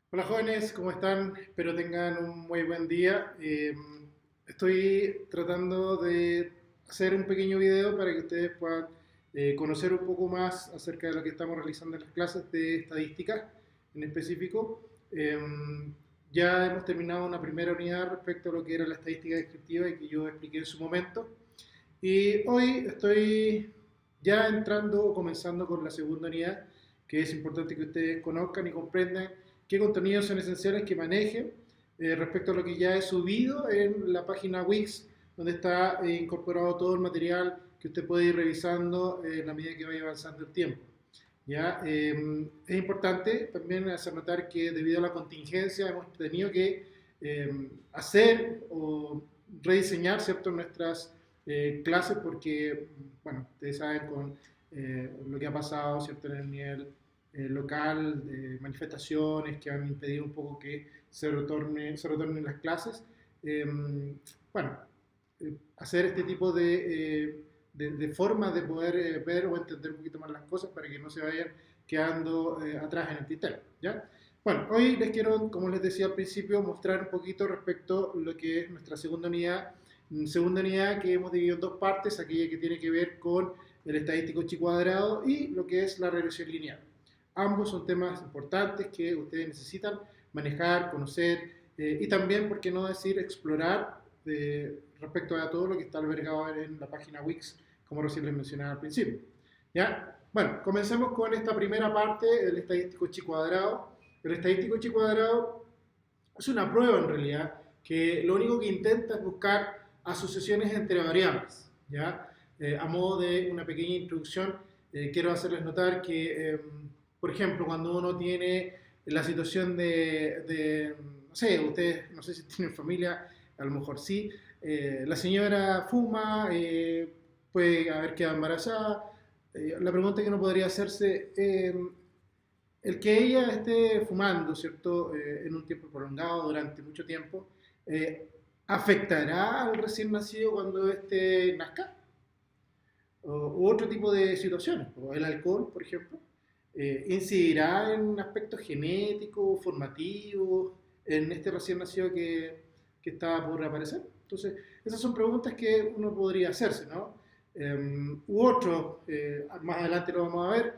Hola jóvenes, ¿cómo están? Espero tengan un muy buen día. Estoy tratando de hacer un pequeño video para que ustedes puedan conocer un poco más acerca de lo que estamos realizando en las clases de estadística en específico. Ya hemos terminado una primera unidad respecto a lo que era la estadística descriptiva y que yo expliqué en su momento. Y hoy estoy ya entrando o comenzando con la segunda unidad, que es importante que ustedes conozcan y comprendan qué contenidos son esenciales que manejen respecto a lo que ya he subido en la página Wix, donde está incorporado todo el material que usted puede ir revisando en la medida que vaya avanzando el tiempo. ¿Ya? Es importante también hacer notar que debido a la contingencia hemos tenido que hacer o rediseñar, ¿cierto?, nuestras clases porque, bueno, ustedes saben con lo que ha pasado, ¿cierto?, en el nivel local, de manifestaciones que han impedido un poco que se retornen las clases. Eh, bueno, hacer este tipo de formas de poder ver o entender un poquito más las cosas para que no se vayan quedando atrás en el tintero, ¿ya? Bueno, hoy les quiero, como les decía al principio, mostrar un poquito respecto a lo que es nuestra segunda unidad que hemos dividido en dos partes, aquella que tiene que ver con el estadístico chi cuadrado y lo que es la regresión lineal. Ambos son temas importantes que ustedes necesitan manejar, conocer y también, por qué no decir, explorar respecto a todo lo que está albergado en la página Wix, como recién les mencionaba al principio. ¿Ya? Bueno, comencemos con esta primera parte, el estadístico chi cuadrado. El estadístico chi cuadrado es una prueba en realidad que lo único que intenta es buscar asociaciones entre variables. ¿Ya? A modo de una pequeña introducción, quiero hacerles notar que, por ejemplo, cuando uno tiene la situación no sé, ustedes no sé si tienen familia, a lo mejor sí, la señora fuma, puede haber quedado embarazada. La pregunta que uno podría hacerse, el que ella esté fumando, ¿cierto?, en un tiempo prolongado, durante mucho tiempo, eh, ¿afectará al recién nacido cuando éste nazca? U otro tipo de situaciones, o el alcohol, por ejemplo, incidirá en aspectos genéticos, formativos, en este recién nacido que está por aparecer. Entonces, esas son preguntas que uno podría hacerse, ¿no? U otro, más adelante lo vamos a ver,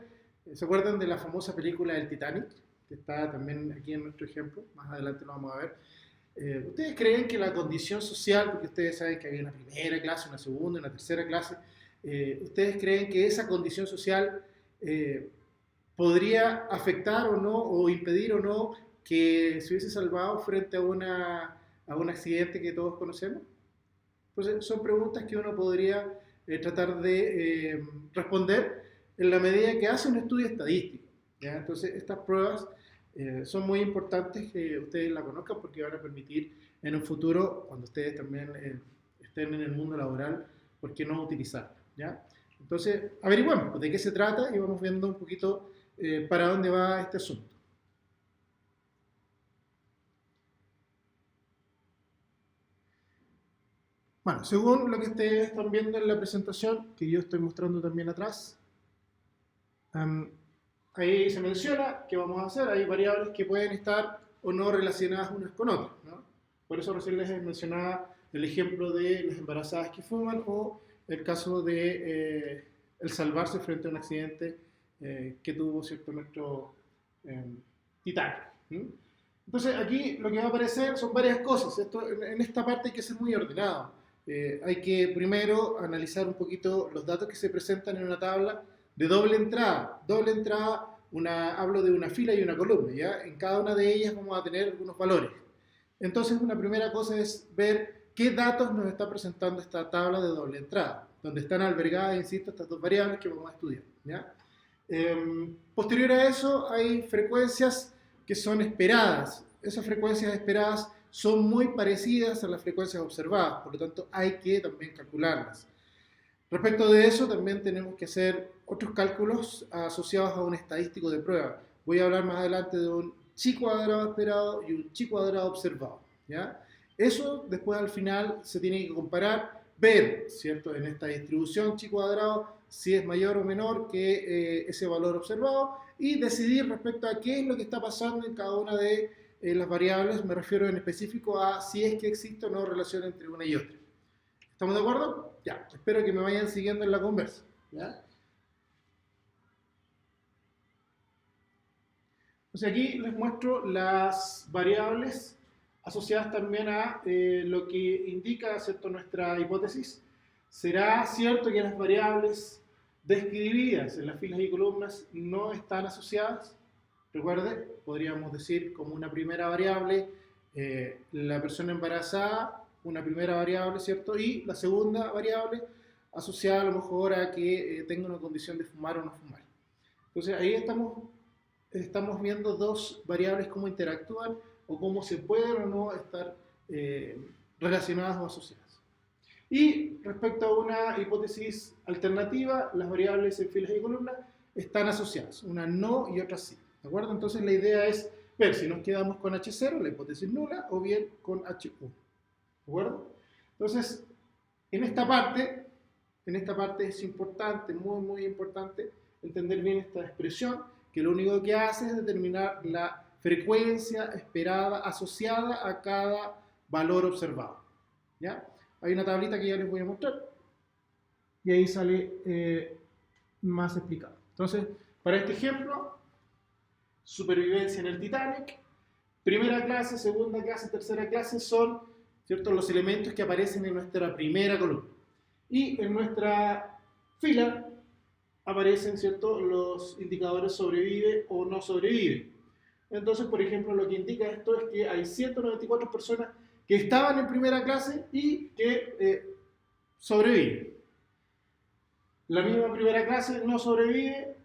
¿se acuerdan de la famosa película del Titanic? Que está también aquí en nuestro ejemplo, más adelante lo vamos a ver. ¿Ustedes creen que la condición social, porque ustedes saben que había una primera clase, una segunda, una tercera clase, ¿ustedes creen que esa condición social eh, podría afectar o no, o impedir o no que se hubiese salvado frente a un accidente que todos conocemos? Entonces, son preguntas que uno podría tratar de responder en la medida que hace un estudio estadístico. ¿Ya? Entonces, estas pruebas son muy importantes que ustedes la conozcan porque van a permitir en un futuro, cuando ustedes también estén en el mundo laboral, ¿por qué no utilizarlas? ¿Ya? Entonces, averiguamos de qué se trata y vamos viendo un poquito para dónde va este asunto. Bueno, según lo que ustedes están viendo en la presentación, que yo estoy mostrando también atrás, um, ahí se menciona qué vamos a hacer. Hay variables que pueden estar o no relacionadas unas con otras, ¿no? Por eso recién les mencionaba el ejemplo de las embarazadas que fuman o el caso de el salvarse frente a un accidente que tuvo, ¿cierto?, nuestro eh, Titanic. ¿Sí? Entonces aquí lo que va a aparecer son varias cosas. En esta parte hay que ser muy ordenado. Hay que primero analizar un poquito los datos que se presentan en una tabla de doble entrada. Doble entrada, hablo de una fila y una columna, ¿ya? En cada una de ellas vamos a tener algunos valores. Entonces, una primera cosa es ver qué datos nos está presentando esta tabla de doble entrada, donde están albergadas, insisto, estas dos variables que vamos a estudiar, ¿ya? Posterior a eso, hay frecuencias que son esperadas. Esas frecuencias esperadas son muy parecidas a las frecuencias observadas, por lo tanto hay que también calcularlas. Respecto de eso, también tenemos que hacer otros cálculos asociados a un estadístico de prueba. Voy a hablar más adelante de un chi cuadrado esperado y un chi cuadrado observado, ¿ya? Eso después al final se tiene que comparar, ver, ¿cierto?, en esta distribución chi cuadrado si es mayor o menor que ese valor observado y decidir respecto a qué es lo que está pasando en cada una de las variables, me refiero en específico a si es que existe o no relación entre una y otra. ¿Estamos de acuerdo? Ya, espero que me vayan siguiendo en la conversa. ¿Ya? Entonces aquí les muestro las variables asociadas también a lo que indica, ¿cierto?, nuestra hipótesis. ¿Será cierto que las variables describidas en las filas y columnas no están asociadas? Recuerde, podríamos decir como una primera variable la persona embarazada, una primera variable, ¿cierto? Y la segunda variable asociada a lo mejor a que tenga una condición de fumar o no fumar. Entonces ahí estamos viendo dos variables cómo interactúan o cómo se pueden o no estar relacionadas o asociadas. Y respecto a una hipótesis alternativa, las variables en filas y columnas están asociadas, una no y otra sí. ¿De acuerdo? Entonces la idea es ver si nos quedamos con H0, la hipótesis nula, o bien con H1. ¿De acuerdo? Entonces, en esta parte es importante, muy, muy importante, entender bien esta expresión, que lo único que hace es determinar la frecuencia esperada asociada a cada valor observado. ¿Ya? Hay una tablita que ya les voy a mostrar y ahí sale más explicado. Entonces, para este ejemplo, supervivencia en el Titanic, primera clase, segunda clase, tercera clase son, ¿cierto?, los elementos que aparecen en nuestra primera columna. Y en nuestra fila aparecen, ¿cierto?, los indicadores sobrevive o no sobrevive. Entonces, por ejemplo, lo que indica esto es que hay 194 personas que estaban en primera clase y que sobreviven. La misma primera clase no sobrevive,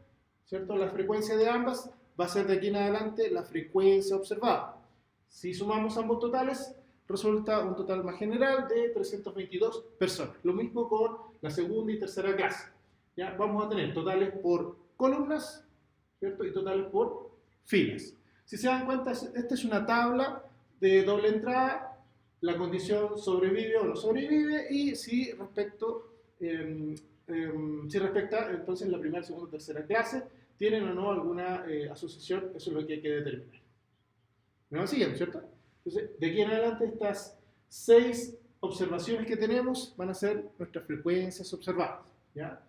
¿cierto? La frecuencia de ambas va a ser de aquí en adelante la frecuencia observada. Si sumamos ambos totales, resulta un total más general de 322 personas. Lo mismo con la segunda y tercera clase. ¿Ya? Vamos a tener totales por columnas, ¿cierto?, y totales por filas. Si se dan cuenta, esta es una tabla de doble entrada, la condición sobrevive o no sobrevive, y si respecta entonces la primera, segunda, tercera clase, tienen o no alguna asociación, eso es lo que hay que determinar. ¿Me van siguiendo, cierto? Entonces, de aquí en adelante, estas 6 observaciones que tenemos van a ser nuestras frecuencias observadas, ¿ya?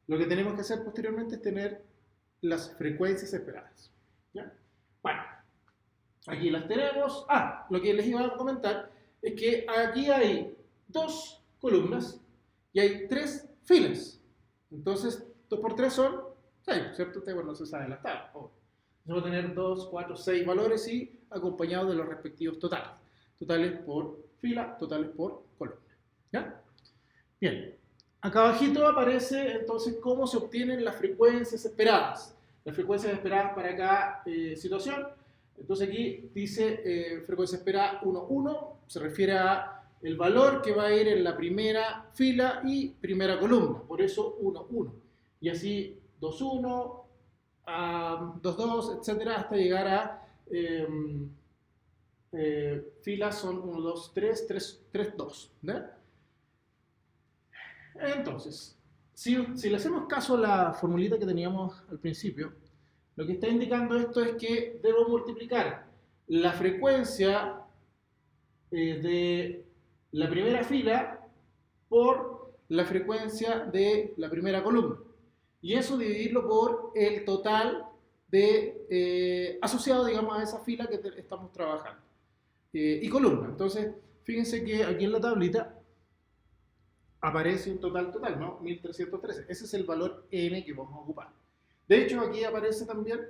Lo que tenemos que hacer posteriormente es tener las frecuencias esperadas, ¿ya? Bueno, aquí las tenemos. Lo que les iba a comentar es que aquí hay 2 columnas y hay 3 filas. Entonces, 2 por 3 son 6, ¿cierto? Usted, bueno, no se sabe la tabla. Vamos a tener 2, 4, 6 valores y acompañados de los respectivos totales. Totales por fila, totales por columna. ¿Ya? Bien. Acá abajito aparece entonces cómo se obtienen las frecuencias esperadas. Las frecuencias esperadas para cada situación. Entonces aquí dice frecuencia esperada 1, 1. Se refiere a el valor que va a ir en la primera fila y primera columna. Por eso 1, 1. Y así 2, 1, 2, 2, etcétera, hasta llegar a filas son 1, 2, 3, 3, 3, 2. ¿No? Entonces, si le hacemos caso a la formulita que teníamos al principio, lo que está indicando esto es que debo multiplicar la frecuencia de la primera fila por la frecuencia de la primera columna. Y eso dividirlo por el total de asociado, digamos, a esa fila que estamos trabajando. Y columna. Entonces, fíjense que aquí en la tablita aparece un total, ¿no? 1313. Ese es el valor n que vamos a ocupar. De hecho, aquí aparece también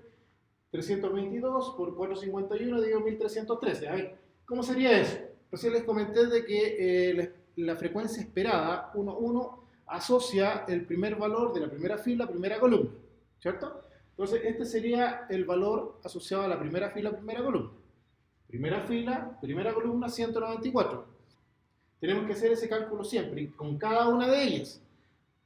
322 por 451, digo 1313. A ver, ¿cómo sería eso? Recién les comenté de que la frecuencia esperada, 1, 1, asocia el primer valor de la primera fila, primera columna, ¿cierto? Entonces, este sería el valor asociado a la primera fila, primera columna. Primera fila, primera columna, 194. Tenemos que hacer ese cálculo siempre, con cada una de ellas.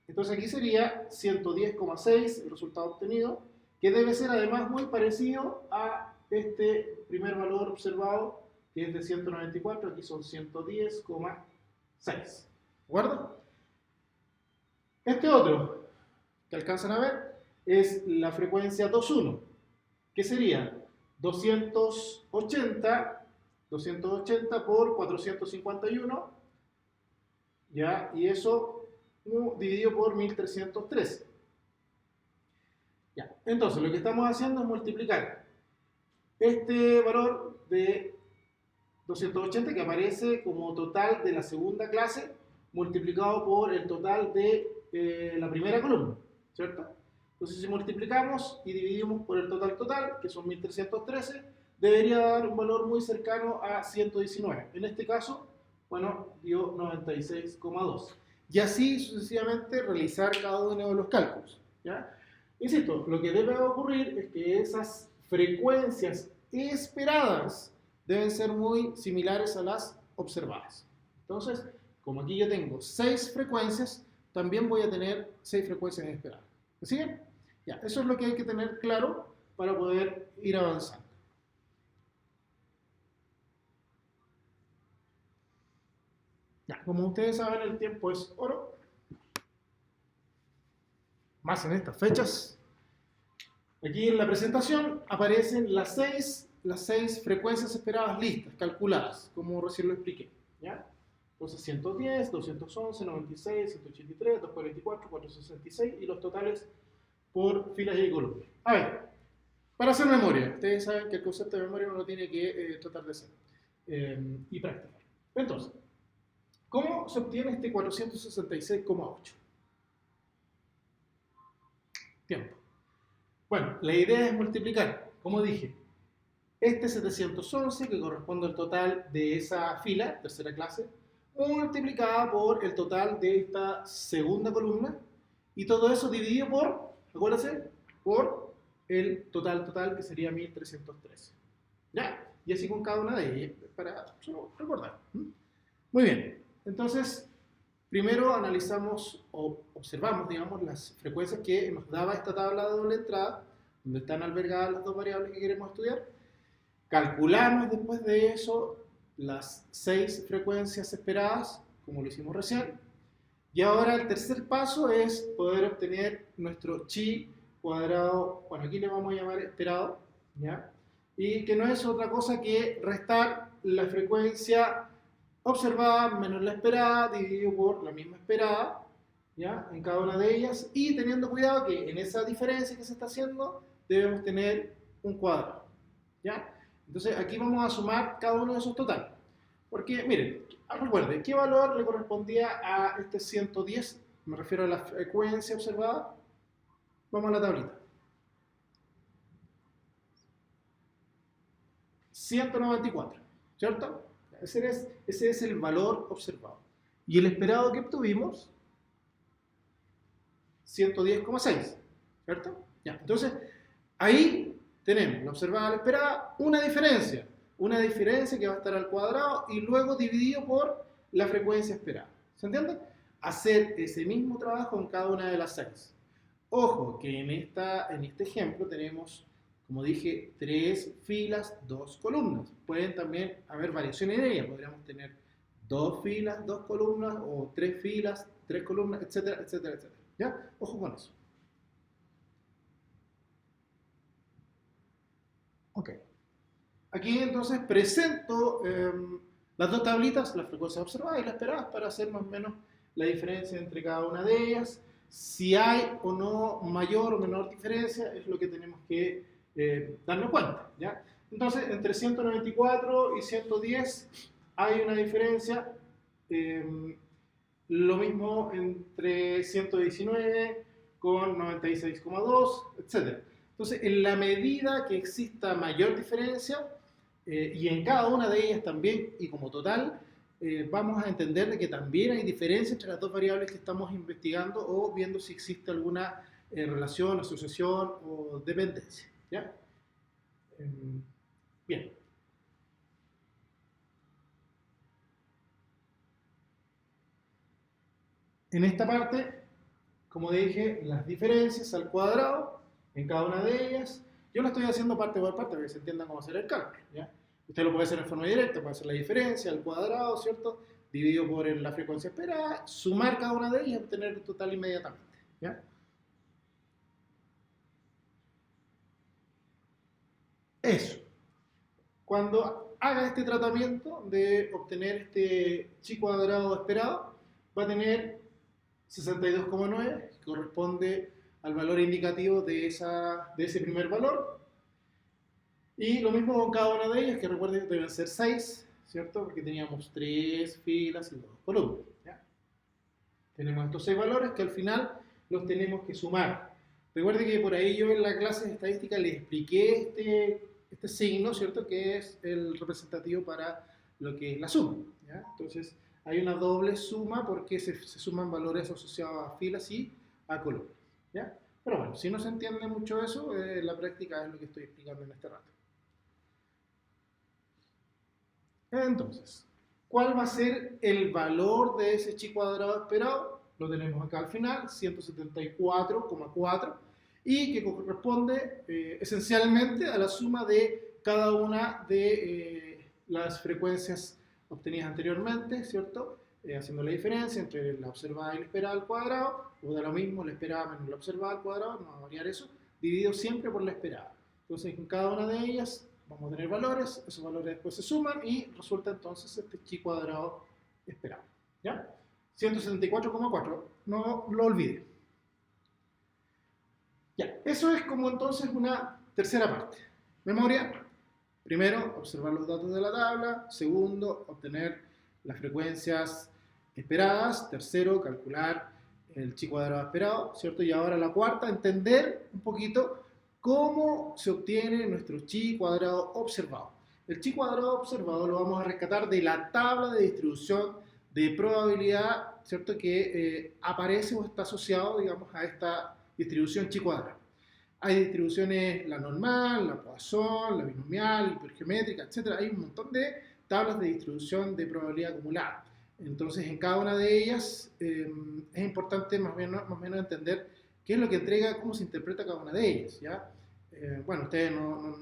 Entonces aquí sería 110,6 el resultado obtenido, que debe ser además muy parecido a este primer valor observado, que es de 194, aquí son 110,6. ¿De acuerdo? Este otro, que alcanzan a ver, es la frecuencia 2,1, que sería 280, 280 por 451, ¿ya? Y eso dividido por 1313. Ya. Entonces, lo que estamos haciendo es multiplicar este valor de 280 que aparece como total de la segunda clase multiplicado por el total de la primera columna, ¿cierto? Entonces, si multiplicamos y dividimos por el total, que son 1313, debería dar un valor muy cercano a 119. En este caso, bueno, dio 96,2. Y así sucesivamente realizar cada uno de los cálculos, ¿ya? Insisto, lo que debe ocurrir es que esas frecuencias esperadas deben ser muy similares a las observadas. Entonces, como aquí yo tengo 6 frecuencias, también voy a tener 6 frecuencias esperadas. ¿Me siguen? Ya, eso es lo que hay que tener claro para poder ir avanzando. Ya, como ustedes saben, el tiempo es oro. Más en estas fechas. Aquí en la presentación aparecen las seis frecuencias esperadas listas, calculadas, como recién lo expliqué, ¿ya? Entonces 110, 211, 96, 183, 244, 466 y los totales por filas y columnas. A ver, para hacer memoria, ustedes saben que el concepto de memoria uno tiene que tratar de hacer y practicar. Entonces, ¿cómo se obtiene este 466,8? Tiempo. Bueno, la idea es multiplicar, como dije, este 711, que corresponde al total de esa fila, tercera clase, multiplicada por el total de esta segunda columna, y todo eso dividido por, acuérdense, por el total, que sería 1313. ¿Ya? Y así con cada una de ellas, para solo recordar. Muy bien, entonces, primero analizamos o observamos, digamos, las frecuencias que nos daba esta tabla de doble entrada, donde están albergadas las dos variables que queremos estudiar. Calculamos después de eso las 6 frecuencias esperadas, como lo hicimos recién. Y ahora el tercer paso es poder obtener nuestro chi cuadrado, bueno, aquí le vamos a llamar esperado, ¿ya? Y que no es otra cosa que restar la frecuencia observada menos la esperada dividido por la misma esperada, ¿ya? En cada una de ellas, y teniendo cuidado que en esa diferencia que se está haciendo debemos tener un cuadrado, ¿ya? Entonces aquí vamos a sumar cada uno de esos totales, porque miren, recuerden, ¿qué valor le correspondía a este 110? Me refiero a la frecuencia observada. Vamos a la tablita. 194, ¿cierto? Ese es el valor observado. Y el esperado que obtuvimos, 110,6, ¿cierto? Ya, entonces, ahí tenemos la observada, la esperada, una diferencia que va a estar al cuadrado y luego dividido por la frecuencia esperada. ¿Se entiende? Hacer ese mismo trabajo en cada una de las 6. Ojo, que en este ejemplo tenemos, como dije, 3 filas, 2 columnas. Pueden también haber variaciones en ellas. Podríamos tener 2 filas, 2 columnas, o 3 filas, 3 columnas, etcétera, etcétera, etcétera. ¿Ya? Ojo con eso. Ok. Aquí entonces presento las dos tablitas, las frecuencias observadas y las esperadas, para hacer más o menos la diferencia entre cada una de ellas. Si hay o no mayor o menor diferencia, es lo que tenemos que darnos cuenta, ¿ya? Entonces, entre 194 y 110 hay una diferencia. Lo mismo entre 119 con 96,2, etc. Entonces, en la medida que exista mayor diferencia, y en cada una de ellas también, y como total, vamos a entender de que también hay diferencia entre las dos variables que estamos investigando o viendo si existe alguna relación, asociación o dependencia, ¿ya? Bien. En esta parte, como dije, las diferencias al cuadrado en cada una de ellas. Yo lo estoy haciendo parte por parte para que se entienda cómo hacer el cálculo, ¿ya? Usted lo puede hacer en forma directa, puede hacer la diferencia al cuadrado, ¿cierto? Dividido por la frecuencia esperada, sumar cada una de ellas y obtener el total inmediatamente, ¿ya? Eso. cuando haga este tratamiento de obtener este chi cuadrado esperado, va a tener 62,9, que corresponde al valor indicativo de ese primer valor. Y lo mismo con cada una de ellas, que recuerden que deben ser 6, ¿cierto? Porque teníamos 3 filas y 2 columnas. ¿Ya? Tenemos estos 6 valores que al final los tenemos que sumar. Recuerden que por ahí yo en la clase de estadística les expliqué este signo, ¿cierto? Que es el representativo para lo que es la suma. ¿Ya? Entonces, hay una doble suma porque se suman valores asociados a filas y a columnas. ¿Ya? Pero bueno, si no se entiende mucho eso, la práctica es lo que estoy explicando en este rato. Entonces, ¿cuál va a ser el valor de ese chi cuadrado esperado? Lo tenemos acá al final, 174,4, y que corresponde esencialmente a la suma de cada una de las frecuencias obtenidas anteriormente, ¿cierto? Haciendo la diferencia entre la observada y la esperada al cuadrado, o da lo mismo la esperada menos la observada al cuadrado, no va a variar eso, dividido siempre por la esperada. Entonces, en cada una de ellas vamos a tener valores, esos valores después se suman y resulta entonces este chi cuadrado esperado. ¿Ya? 174,4, no lo olvide. Ya, eso es como entonces una tercera parte. Memoria, primero, observar los datos de la tabla. Segundo, obtener las frecuencias esperadas. Tercero, calcular el chi cuadrado esperado, ¿cierto? Y ahora la cuarta, entender un poquito cómo se obtiene nuestro chi cuadrado observado. El chi cuadrado observado lo vamos a rescatar de la tabla de distribución de probabilidad, ¿cierto? Que aparece o está asociado, digamos, a esta distribución chi cuadrado. Hay distribuciones, la normal, la Poisson, la binomial, hipergeométrica, etc. Hay un montón de tablas de distribución de probabilidad acumulada. Entonces, en cada una de ellas es importante más o menos entender qué es lo que entrega, cómo se interpreta cada una de ellas. ¿Ya? Bueno, ustedes no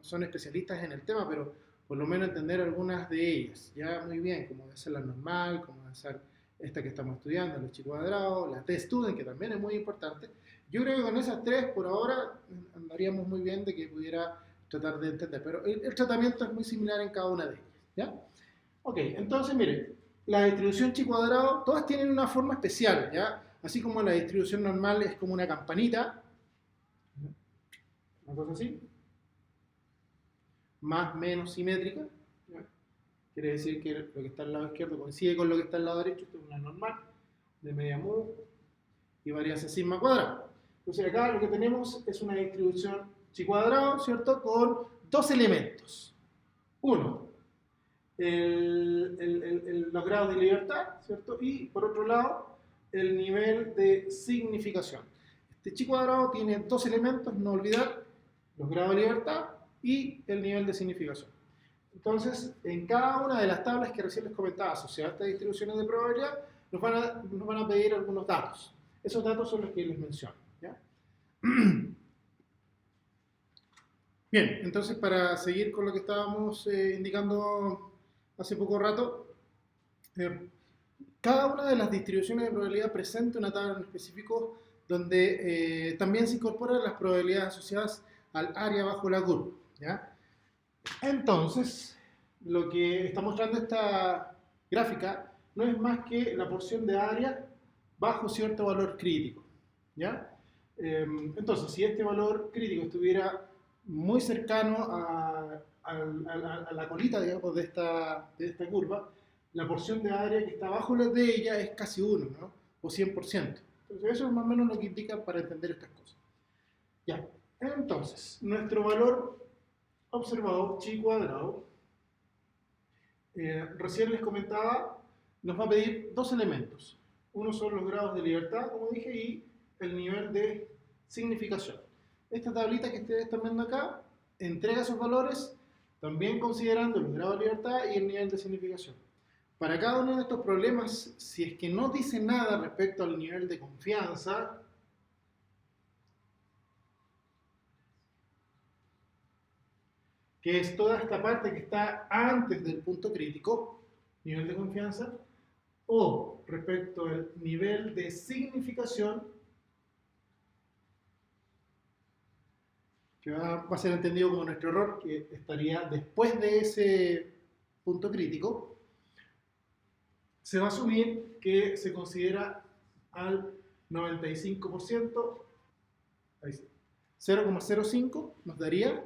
son especialistas en el tema, pero por lo menos entender algunas de ellas. Ya muy bien, como debe ser la normal, como debe ser esta que estamos estudiando, el chi cuadrado, la t-student, que también es muy importante. Yo creo que con esas tres, por ahora, andaríamos muy bien de que pudiera tratar de entender. Pero el tratamiento es muy similar en cada una de ellas. ¿Ya? Ok, entonces miren, la distribución chi cuadrado, todas tienen una forma especial, ¿ya? Así como la distribución normal es como una campanita, una cosa así, más menos simétrica, ¿ya? Quiere decir que lo que está al lado izquierdo coincide con lo que está al lado derecho. Esto es una normal de media mu y varianza sigma cuadrado. Entonces acá lo que tenemos es una distribución chi cuadrado, ¿cierto? Con dos elementos. Uno, los grados de libertad, ¿cierto? Y por otro lado, el nivel de significación. Este chi cuadrado tiene dos elementos, no olvidar, los grados de libertad y el nivel de significación. Entonces, en cada una de las tablas que recién les comentaba asociadas a estas distribuciones de probabilidad, nos van a pedir algunos datos. Esos datos son los que les menciono. ¿Ya? Bien, entonces para seguir con lo que estábamos indicando hace poco rato, cada una de las distribuciones de probabilidad presenta una tabla en específico donde también se incorporan las probabilidades asociadas al área bajo la curva. ¿Ya? Entonces, lo que está mostrando esta gráfica no es más que la porción de área bajo cierto valor crítico. ¿Ya? Entonces, si este valor crítico estuviera muy cercano a la colita, digamos, de esta curva, la porción de área que está abajo de ella es casi 1, ¿no? O 100%. Entonces, eso es más o menos lo que indica para entender estas cosas. Ya, entonces, nuestro valor observado, chi cuadrado, recién les comentaba, nos va a pedir dos elementos. Uno son los grados de libertad, como dije, y el nivel de significación. Esta tablita que ustedes están viendo acá entrega esos valores también considerando los grados de libertad y el nivel de significación. Para cada uno de estos problemas, si es que no dice nada respecto al nivel de confianza, que es toda esta parte que está antes del punto crítico, nivel de confianza, o respecto al nivel de significación, que va a ser entendido como nuestro error, que estaría después de ese punto crítico, se va a asumir que se considera al 95%, ahí sí, 0,05 nos daría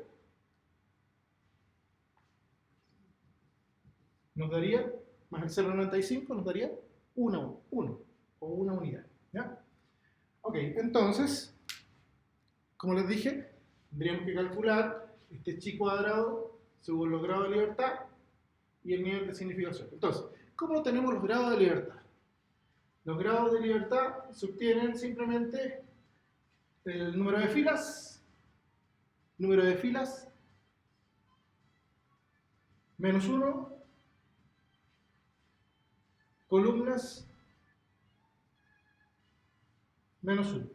más el 0,95 nos daría 1 o una unidad. ¿Ya? Ok, entonces, como les dije, tendríamos que calcular este chi cuadrado según los grados de libertad y el nivel de significación. Entonces, ¿cómo tenemos los grados de libertad? Los grados de libertad se obtienen simplemente el número de filas menos 1, columnas menos 1.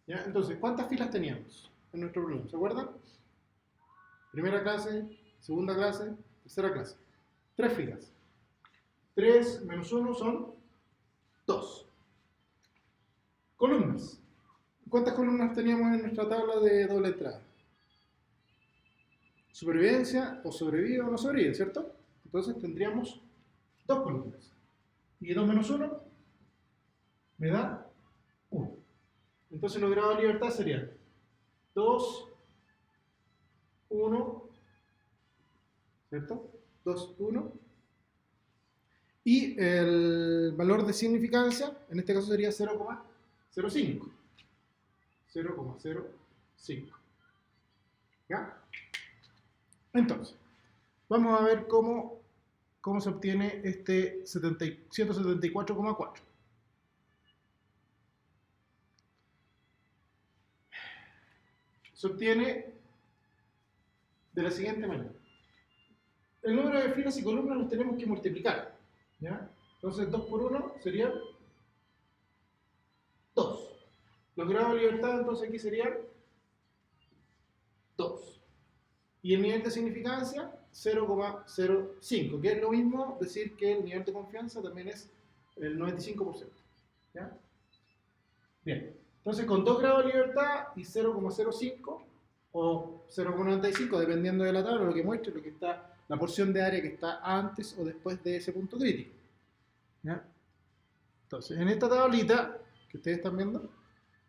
¿Ya? Entonces, ¿cuántas filas teníamos en nuestro problema? ¿Se acuerdan? Primera clase, segunda clase, tercera clase. 3 filas. 3 menos 1 son 2. Columnas. ¿Cuántas columnas teníamos en nuestra tabla de doble entrada? Supervivencia, o sobrevive o no sobrevive, ¿cierto? Entonces tendríamos 2 columnas. Y 2 menos 1 me da 1. Entonces los grados de libertad serían 2, 1, ¿cierto? 2, 1. Y el valor de significancia, en este caso sería 0,05. 0,05. ¿Ya? Entonces, vamos a ver cómo se obtiene este 174,4. Se obtiene de la siguiente manera. El número de filas y columnas los tenemos que multiplicar. ¿Ya? Entonces 2 por 1 sería 2. Los grados de libertad entonces aquí serían 2. Y el nivel de significancia 0,05, que es lo mismo decir que el nivel de confianza también es el 95%. ¿Ya? Bien, entonces con 2 grados de libertad y 0,05 o 0,95, dependiendo de la tabla, lo que muestre, lo que está, la porción de área que está antes o después de ese punto crítico. ¿Ya? Entonces, en esta tablita que ustedes están viendo,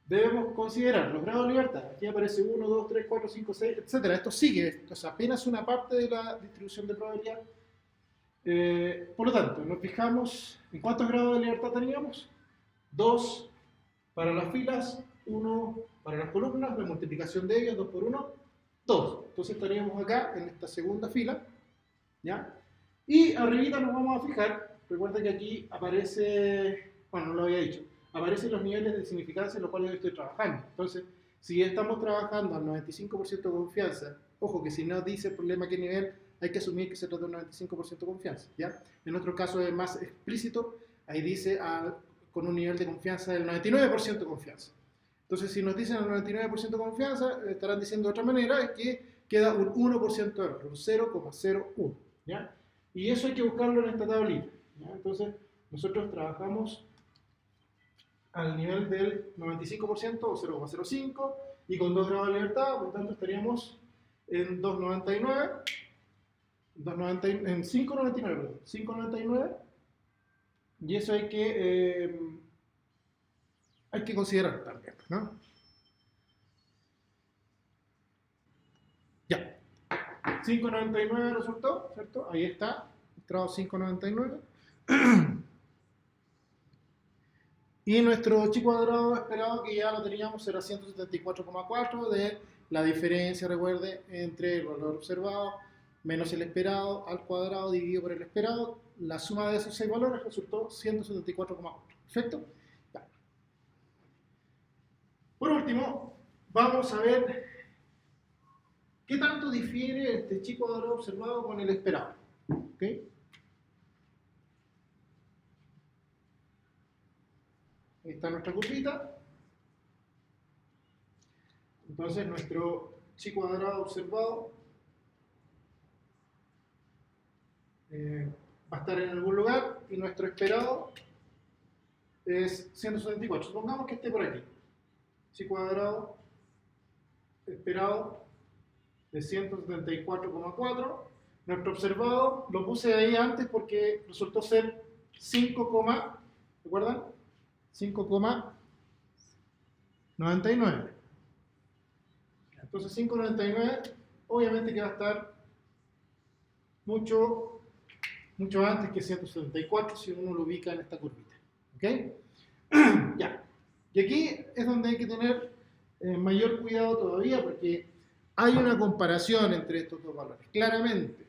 debemos considerar los grados de libertad. Aquí aparece 1, 2, 3, 4, 5, 6, etc. Esto sigue, esto es apenas una parte de la distribución de probabilidad. Por lo tanto, nos fijamos en cuántos grados de libertad teníamos. 2 para las filas, 1 para las columnas, la multiplicación de ellas, 2 por 1, 2. Entonces estaríamos acá en esta segunda fila. ¿Ya? Y arribita nos vamos a fijar, recuerda que aquí aparece, bueno, no lo había dicho, aparecen los niveles de significancia en los cuales yo estoy trabajando. Entonces, si estamos trabajando al 95% de confianza, ojo que si no dice el problema qué nivel, hay que asumir que se trata de un 95% de confianza. ¿Ya? En otro caso es más explícito, ahí dice con un nivel de confianza del 99% de confianza. Entonces, si nos dicen el 99% de confianza, estarán diciendo de otra manera que queda un 1% de error, un 0,01. ¿Ya? Y eso hay que buscarlo en esta tablita. ¿Ya? Entonces, nosotros trabajamos al nivel del 95% o 0,05 y con 2 grados de libertad, por lo tanto estaríamos en 2,99, en 5,99, perdón, 5,99, y eso hay que considerar también, ¿no? Ya, 5,99 resultó, ¿cierto? Ahí está, mostrado 5,99. Y nuestro chi cuadrado esperado, que ya lo teníamos, era 174,4 de la diferencia, recuerde, entre el valor observado menos el esperado al cuadrado dividido por el esperado. La suma de esos 6 valores resultó 174,4. ¿Perfecto? Ya. Por último, vamos a ver qué tanto difiere este chi cuadrado observado con el esperado. ¿Okay? Ahí está nuestra curvita. Entonces nuestro chi cuadrado observado va a estar en algún lugar y nuestro esperado es 174. Supongamos que esté por aquí. Chi cuadrado esperado de 174,4. Nuestro observado lo puse ahí antes porque resultó ser 5, ¿recuerdan? 5,99. Entonces 5,99 obviamente que va a estar mucho antes que 174 si uno lo ubica en esta curvita. ¿Ok? Ya. Y aquí es donde hay que tener mayor cuidado todavía porque hay una comparación entre estos dos valores. Claramente.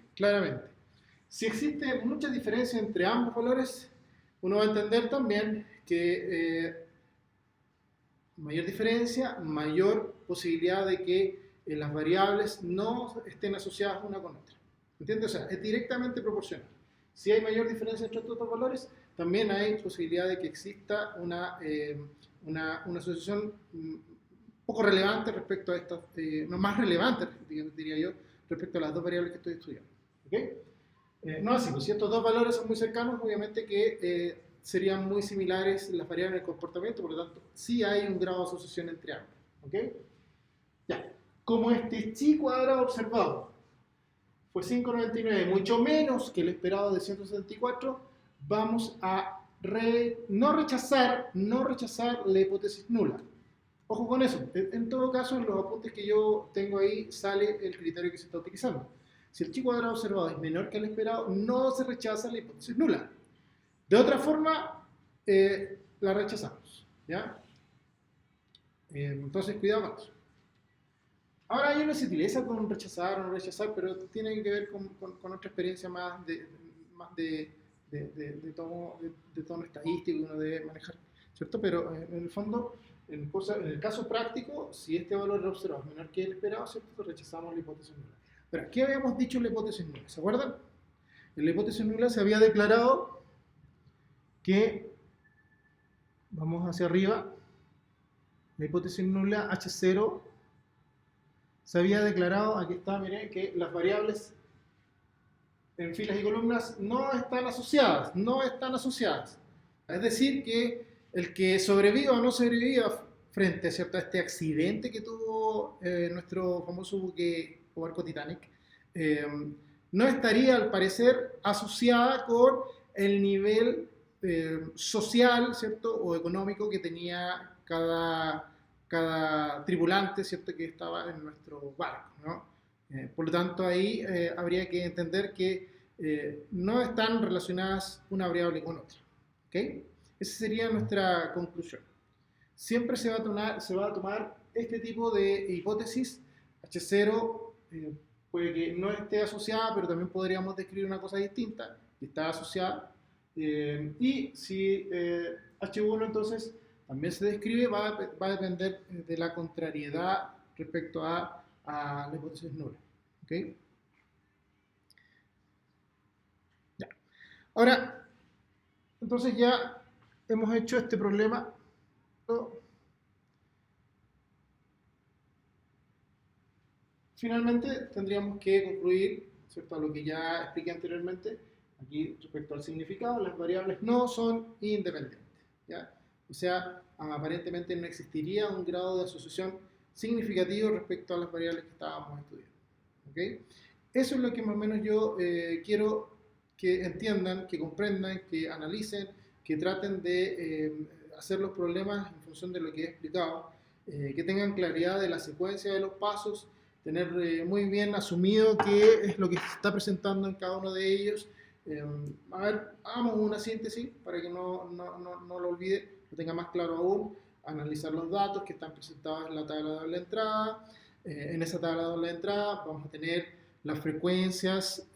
Si existe mucha diferencia entre ambos valores, uno va a entender también que mayor diferencia, mayor posibilidad de que las variables no estén asociadas una con otra. ¿Entiendes? O sea, es directamente proporcional. Si hay mayor diferencia entre estos dos valores, también hay posibilidad de que exista una asociación poco relevante respecto a estas, no más relevante, diría yo, respecto a las dos variables que estoy estudiando. ¿Okay? No así, pues si estos dos valores son muy cercanos, obviamente que serían muy similares las variables del comportamiento, por lo tanto, sí hay un grado de asociación entre ambos. ¿Okay? Ya, como este chi cuadrado observado fue 5,99, mucho menos que el esperado de 174, vamos a no rechazar la hipótesis nula. Ojo con eso, en todo caso en los apuntes que yo tengo ahí sale el criterio que se está utilizando. Si el chi cuadrado observado es menor que el esperado, no se rechaza la hipótesis nula. De otra forma, la rechazamos. ¿Ya? Entonces, cuidado con eso. Ahora hay una sutileza con rechazar o no rechazar, pero tiene que ver con otra experiencia más de tono estadístico que uno debe manejar, ¿cierto? Pero en el fondo, en el caso práctico, si este valor observado es menor que el esperado, ¿cierto? Rechazamos la hipótesis nula. Pero, ¿qué habíamos dicho en la hipótesis nula? ¿Se acuerdan? En la hipótesis nula se había declarado que, vamos hacia arriba, la hipótesis nula H0 se había declarado, aquí está, miren, que las variables en filas y columnas no están asociadas. Es decir, que el que sobreviva o no sobreviva frente a este accidente que tuvo nuestro famoso buque o barco Titanic, no estaría al parecer asociada con el nivel social, ¿cierto? O económico que tenía cada tripulante, ¿cierto? Que estaba en nuestro barco, ¿no? Por lo tanto, ahí habría que entender que no están relacionadas una variable con otra. ¿Okay? Esa sería nuestra conclusión. Siempre se va a tomar este tipo de hipótesis. H0 puede que no esté asociada, pero también podríamos describir una cosa distinta, que está asociada. Y si H1 entonces también se describe, va a depender de la contrariedad respecto a la hipótesis nula. ¿Okay? Ya. Ahora, entonces ya hemos hecho este problema. Finalmente tendríamos que concluir, ¿cierto?, a lo que ya expliqué anteriormente, aquí respecto al significado, las variables no son independientes. ¿Ya? O sea, aparentemente no existiría un grado de asociación significativo respecto a las variables que estábamos estudiando. ¿Okay? Eso es lo que más o menos yo quiero que entiendan, que comprendan, que analicen, que traten de hacer los problemas en función de lo que he explicado, que tengan claridad de la secuencia de los pasos, tener muy bien asumido qué es lo que se está presentando en cada uno de ellos. A ver, hagamos una síntesis para que no lo olvide, lo tenga más claro aún. Analizar los datos que están presentados en la tabla de doble entrada. En esa tabla de doble entrada vamos a tener las frecuencias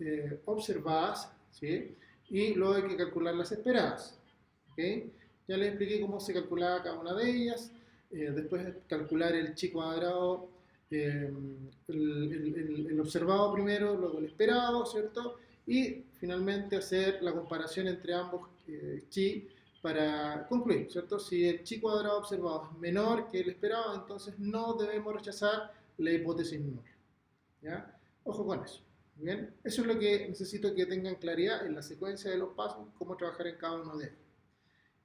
observadas, ¿sí? Y luego hay que calcular las esperadas. ¿Okay? Ya les expliqué cómo se calculaba cada una de ellas. Después calcular el chi cuadrado, el observado primero, luego el esperado, ¿cierto? Y finalmente hacer la comparación entre ambos chi para concluir, ¿cierto? Si el chi cuadrado observado es menor que el esperado, entonces no debemos rechazar la hipótesis nula. ¿Ya? Ojo con eso. ¿Bien? Eso es lo que necesito que tengan claridad en la secuencia de los pasos, cómo trabajar en cada uno de ellos.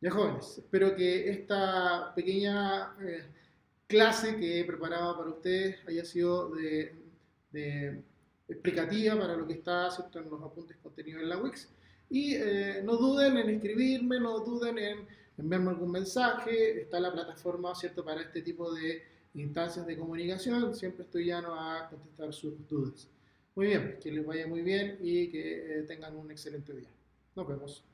Ya jóvenes, espero que esta pequeña clase que he preparado para ustedes haya sido de explicativa para lo que está, ¿cierto?, en los apuntes contenidos en la Wix. Y no duden en escribirme, no duden en enviarme algún mensaje. Está la plataforma, ¿cierto?, para este tipo de instancias de comunicación. Siempre estoy llano a contestar sus dudas. Muy bien, que les vaya muy bien y que tengan un excelente día. Nos vemos.